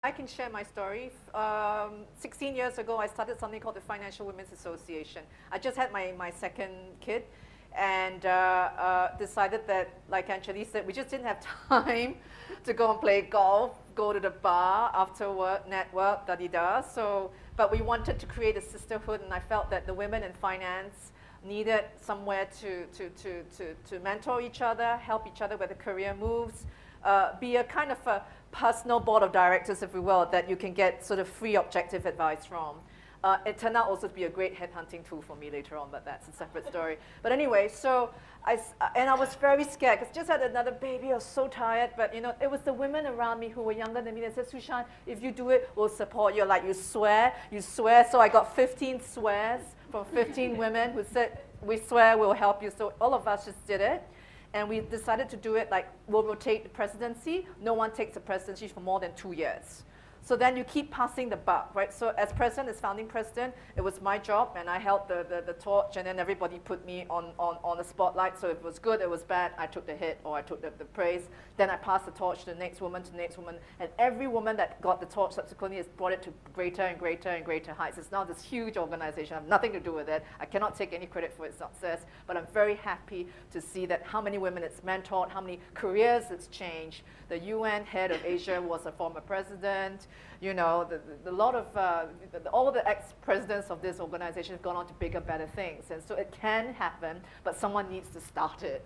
I can share my story. 16 years ago, I started something called the Financial Women's Association. I just had my second kid and decided that, like Anjali said, we just didn't have time to go and play golf, go to the bar after work, network, da-di-da. So, but we wanted to create a sisterhood, and I felt that the women in finance needed somewhere to mentor each other, help each other with the career moves, be a kind of a personal board of directors, if you will, that you can get sort of free objective advice from. It turned out also to be a great headhunting tool for me later on, but that's a separate story. But anyway, so I was very scared because just had another baby. I was so tired, but you know, it was the women around me who were younger than me that said, Sushan, if you do it, we'll support you. Like, you swear. So I got 15 swears from 15 women who said, we swear we'll help you. So all of us just did it. And we decided to do it like, we'll rotate the presidency. No one takes the presidency for more than 2 years. So then you keep passing the buck, right? So as president, as founding president, it was my job, and I held the torch, and then everybody put me on the spotlight. So if it was good, it was bad, I took the hit, or I took the praise. Then I passed the torch to the next woman, and every woman that got the torch subsequently has brought it to greater and greater and greater heights. It's now this huge organization. I have nothing to do with it. I cannot take any credit for its success, but I'm very happy to see that how many women it's mentored, how many careers it's changed. The UN head of Asia was a former president. You know, a lot of, all the ex-presidents of this organization have gone on to bigger, better things. And so it can happen, but someone needs to start it.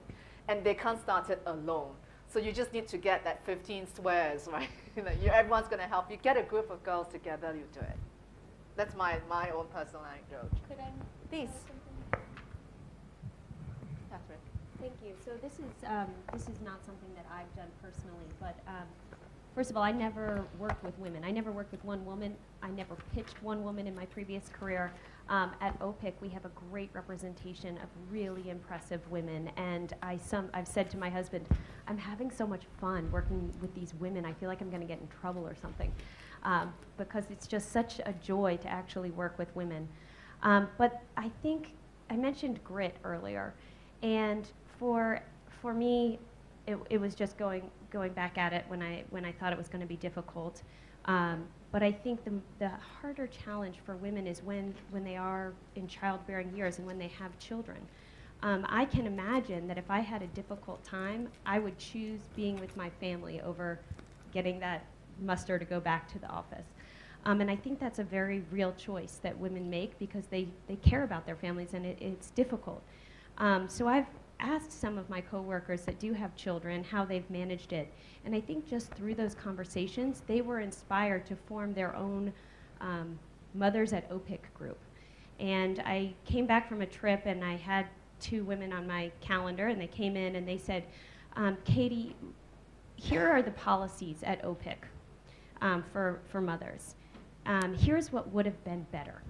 And they can't start it alone. So you just need to get that 15 swears, right? Everyone's going to help you. Get a group of girls together, you do it. That's my own personal anecdote. Could I Please. Catherine. Thank you. So this is not something that I've done personally, but first of all, I never worked with women. I never worked with one woman. I never pitched one woman in my previous career. At OPIC, we have a great representation of really impressive women, and I've said to my husband, I'm having so much fun working with these women. I feel like I'm going to get in trouble or something, because it's just such a joy to actually work with women. But I think I mentioned grit earlier, and for me, it was just going back at it when I thought it was going to be difficult. But I think the harder challenge for women is when they are in childbearing years and when they have children. I can imagine that if I had a difficult time, I would choose being with my family over getting that muster to go back to the office. And I think that's a very real choice that women make because they care about their families, and it's difficult. So I've asked some of my coworkers that do have children how they've managed it. And I think just through those conversations, they were inspired to form their own Mothers at OPIC group. And I came back from a trip, and I had 2 women on my calendar, and they came in and they said, Katie, here are the policies at OPIC for mothers. Here's what would have been better.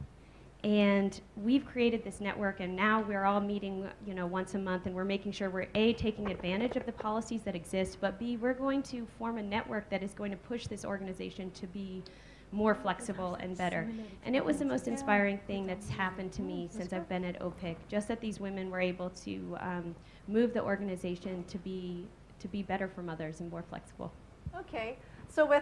And we've created this network, and now we're all meeting, once a month, and we're making sure we're A, taking advantage of the policies that exist, but B, we're going to form a network that is going to push this organization to be more flexible and better. And it was the most inspiring thing that's happened to me since I've been at OPIC, just that these women were able to move the organization to be better for mothers and more flexible. Okay, so with